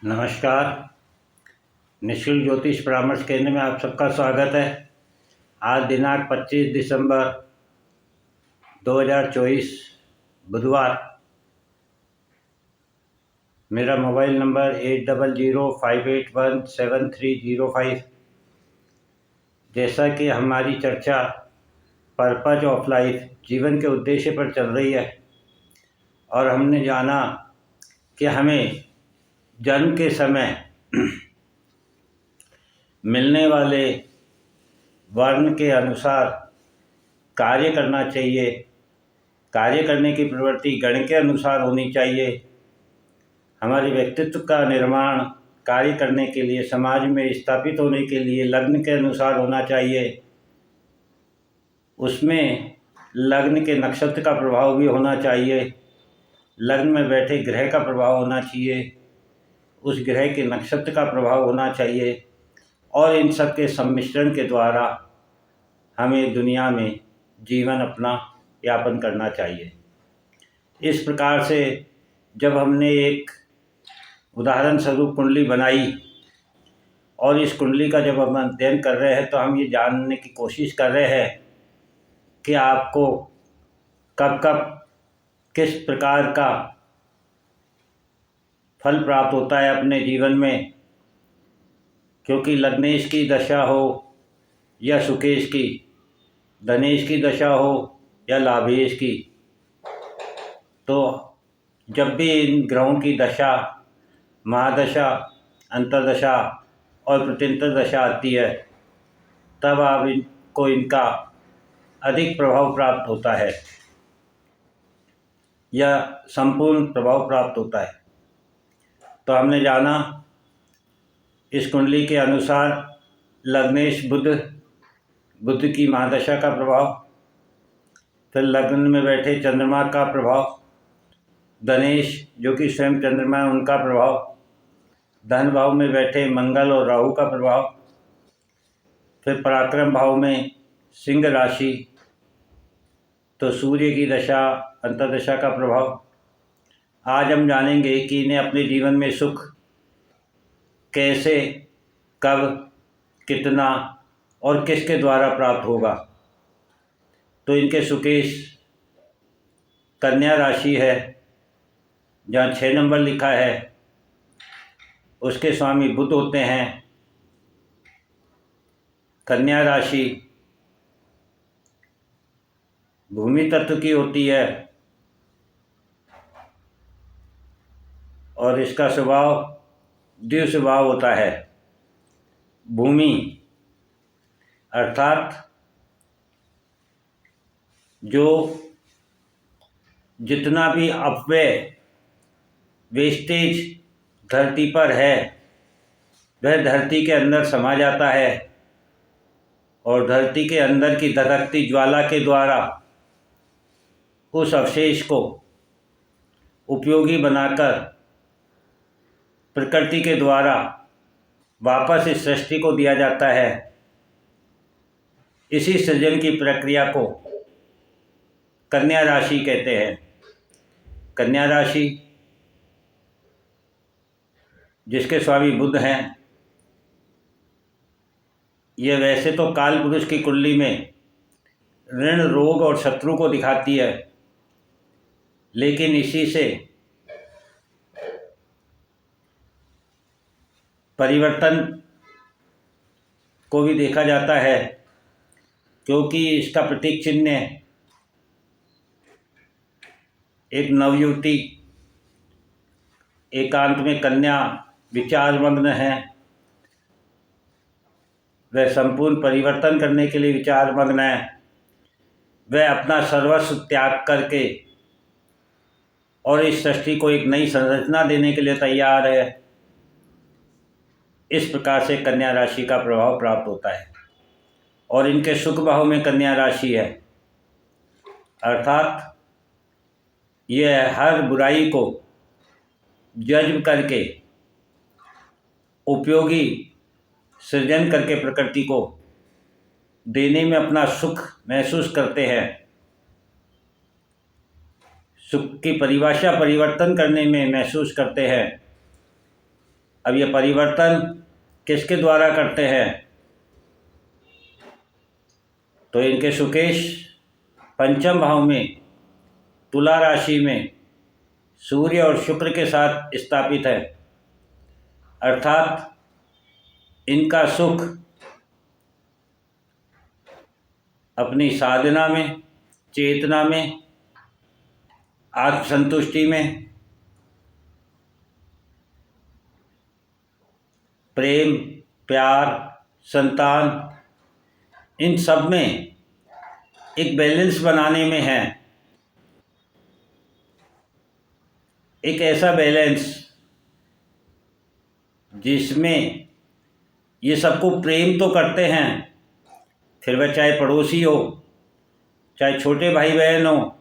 नमस्कार। निःशुल्क ज्योतिष परामर्श केंद्र में आप सबका स्वागत है। आज दिनांक 25 दिसंबर 2024 बुधवार। मेरा मोबाइल नंबर 8005817305। जैसा कि हमारी चर्चा पर्पज ऑफ लाइफ, जीवन के उद्देश्य पर चल रही है और हमने जाना कि हमें जन्म के समय मिलने वाले वर्ण के अनुसार कार्य करना चाहिए। कार्य करने की प्रवृत्ति गण के अनुसार होनी चाहिए। हमारे व्यक्तित्व का निर्माण कार्य करने के लिए, समाज में स्थापित होने के लिए लग्न के अनुसार होना चाहिए। उसमें लग्न के नक्षत्र का प्रभाव भी होना चाहिए। लग्न में बैठे ग्रह का प्रभाव होना चाहिए, उस ग्रह के नक्षत्र का प्रभाव होना चाहिए और इन सब के सम्मिश्रण के द्वारा हमें दुनिया में जीवन अपना यापन करना चाहिए। इस प्रकार से जब हमने एक उदाहरण स्वरूप कुंडली बनाई और इस कुंडली का जब हम अध्ययन कर रहे हैं तो हम ये जानने की कोशिश कर रहे हैं कि आपको कब कब किस प्रकार का फल प्राप्त होता है अपने जीवन में। क्योंकि लग्नेश की दशा हो या सुकेश की, धनेश की दशा हो या लाभेश की, तो जब भी इन ग्रहों की दशा, महादशा, अंतर्दशा और प्रत्यंतर दशा आती है तब आप इनको इनका अधिक प्रभाव प्राप्त होता है या संपूर्ण प्रभाव प्राप्त होता है। तो हमने जाना इस कुंडली के अनुसार लग्नेश बुध की महादशा का प्रभाव, फिर लग्न में बैठे चंद्रमा का प्रभाव, धनेश जो कि स्वयं चंद्रमा है उनका प्रभाव, धन भाव में बैठे मंगल और राहु का प्रभाव, फिर पराक्रम भाव में सिंह राशि तो सूर्य की दशा, अंतर्दशा का प्रभाव। आज हम जानेंगे कि इन्हें अपने जीवन में सुख कैसे, कब, कितना और किसके द्वारा प्राप्त होगा। तो इनके सुकेश कन्या राशि है, जहाँ 6 नंबर लिखा है, उसके स्वामी बुध होते हैं। कन्या राशि भूमि तत्व की होती है और इसका स्वभाव द्वितीय स्वभाव होता है। भूमि अर्थात जो जितना भी अपव्यय, वेस्टेज धरती पर है वह धरती के अंदर समा जाता है और धरती के अंदर की धधकती ज्वाला के द्वारा उस अवशेष को उपयोगी बनाकर प्रकृति के द्वारा वापस इस सृष्टि को दिया जाता है। इसी सृजन की प्रक्रिया को कन्या राशि कहते हैं। कन्या राशि जिसके स्वामी बुध हैं, यह वैसे तो काल पुरुष की कुंडली में ऋण, रोग और शत्रु को दिखाती है, लेकिन इसी से परिवर्तन को भी देखा जाता है, क्योंकि इसका प्रतीक चिन्ह एक नवयुवती एकांत में कन्या विचारमग्न है। वह संपूर्ण परिवर्तन करने के लिए विचारमग्न है। वह अपना सर्वस्व त्याग करके और इस सृष्टि को एक नई संरचना देने के लिए तैयार है। इस प्रकार से कन्या राशि का प्रभाव प्राप्त होता है और इनके सुख भाव में कन्या राशि है, अर्थात यह हर बुराई को जज्ब करके उपयोगी सृजन करके प्रकृति को देने में अपना सुख महसूस करते हैं। सुख की परिभाषा परिवर्तन करने में महसूस करते हैं। अब ये परिवर्तन किसके द्वारा करते हैं? तो इनके सुकेश पंचम भाव में तुला राशि में सूर्य और शुक्र के साथ स्थापित है, अर्थात इनका सुख अपनी साधना में, चेतना में, आत्मसंतुष्टि में, प्रेम, प्यार, संतान, इन सब में एक बैलेंस बनाने में है। एक ऐसा बैलेंस जिसमें ये सबको प्रेम तो करते हैं, फिर वह चाहे पड़ोसी हो, चाहे छोटे भाई बहन हो,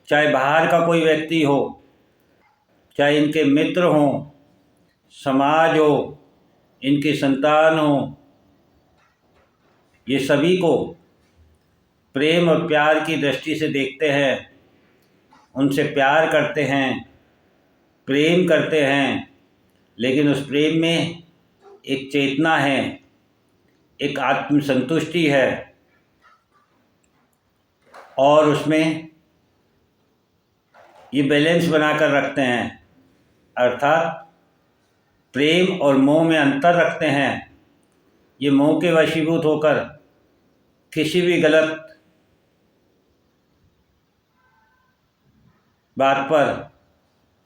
चाहे बाहर का कोई व्यक्ति हो, चाहे इनके मित्र हों, समाज हो, इनकी संतान हो, ये सभी को प्रेम और प्यार की दृष्टि से देखते हैं, उनसे प्यार करते हैं, प्रेम करते हैं। लेकिन उस प्रेम में एक चेतना है, एक आत्मसंतुष्टि है, और उसमें ये बैलेंस बनाकर रखते हैं, अर्थात प्रेम और मोह में अंतर रखते हैं। ये मोह के वशीभूत होकर किसी भी गलत बात पर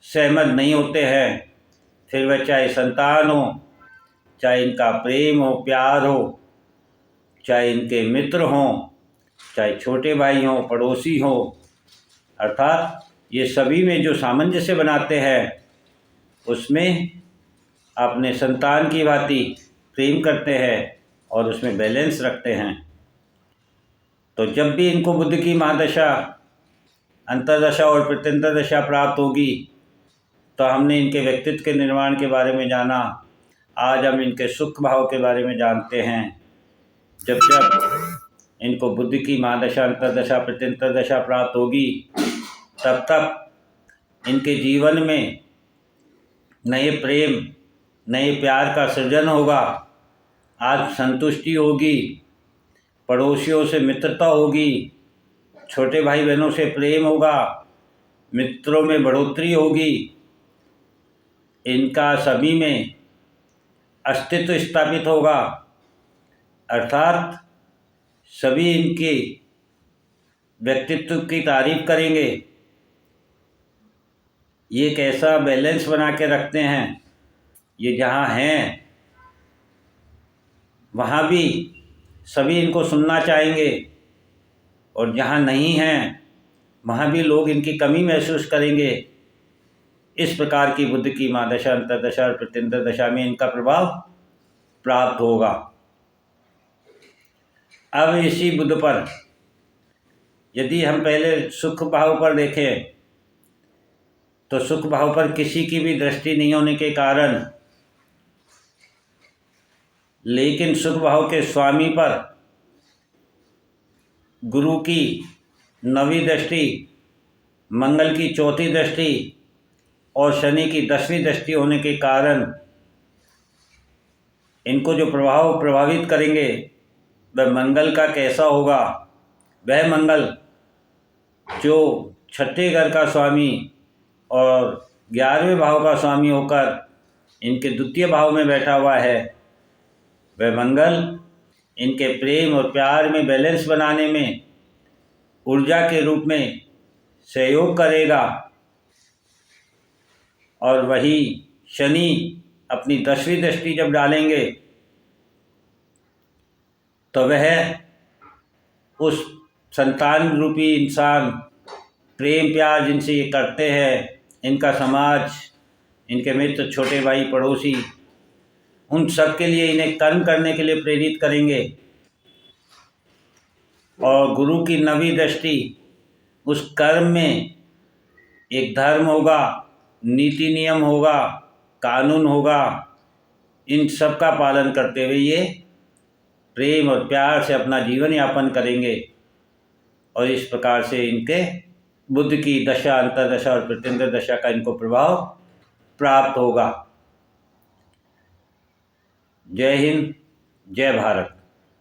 सहमत नहीं होते हैं, फिर वह चाहे संतान हो, चाहे इनका प्रेम हो, प्यार हो, चाहे इनके मित्र हों, चाहे छोटे भाई हों, पड़ोसी हों, अर्थात ये सभी में जो सामंजस्य बनाते हैं उसमें अपने संतान की भांति प्रेम करते हैं और उसमें बैलेंस रखते हैं। तो जब भी इनको बुद्ध की महादशा, अंतर्दशा और प्रत्यंतर दशा प्राप्त होगी तो हमने इनके व्यक्तित्व के निर्माण के बारे में जाना। आज हम इनके सुख भाव के बारे में जानते हैं। जब जब इनको बुद्ध की महादशा, अंतर्दशा, प्रत्यंतर दशा प्राप्त होगी तब तक इनके जीवन में नए प्रेम, नए प्यार का सृजन होगा, आज संतुष्टि होगी, पड़ोसियों से मित्रता होगी, छोटे भाई बहनों से प्रेम होगा, मित्रों में बढ़ोतरी होगी, इनका सभी में अस्तित्व स्थापित होगा, अर्थात सभी इनके व्यक्तित्व की तारीफ करेंगे। ये एक ऐसा बैलेंस बना के रखते हैं, ये जहाँ हैं वहाँ भी सभी इनको सुनना चाहेंगे, और जहाँ नहीं हैं वहाँ भी लोग इनकी कमी महसूस करेंगे। इस प्रकार की बुद्ध की महादशा, अंतर्दशा और प्रत्यंतर दशा में इनका प्रभाव प्राप्त होगा। अब इसी बुद्ध पर यदि हम पहले सुख भाव पर देखें तो सुख भाव पर किसी की भी दृष्टि नहीं होने के कारण, लेकिन सुख भाव के स्वामी पर गुरु की 9वीं दृष्टि, मंगल की 4थी दृष्टि और शनि की 10वीं दृष्टि होने के कारण इनको जो प्रभाव प्रभावित करेंगे वह मंगल का कैसा होगा? वह मंगल जो 6ठे घर का स्वामी और 11वें भाव का स्वामी होकर इनके द्वितीय भाव में बैठा हुआ है, वह मंगल इनके प्रेम और प्यार में बैलेंस बनाने में ऊर्जा के रूप में सहयोग करेगा। और वही शनि अपनी 10वीं दृष्टि जब डालेंगे तो वह उस संतान रूपी इंसान, प्रेम प्यार जिनसे ये करते हैं, इनका समाज, इनके मित्र, छोटे भाई, पड़ोसी, उन सब के लिए इन्हें कर्म करने के लिए प्रेरित करेंगे। और गुरु की 9वीं दृष्टि उस कर्म में एक धर्म होगा, नीति नियम होगा, कानून होगा, इन सब का पालन करते हुए ये प्रेम और प्यार से अपना जीवन यापन करेंगे। और इस प्रकार से इनके बुद्ध की दशा, अंतर्दशा और प्रत्यंतर दशा का इनको प्रभाव प्राप्त होगा। जय हिंद, जय भारत।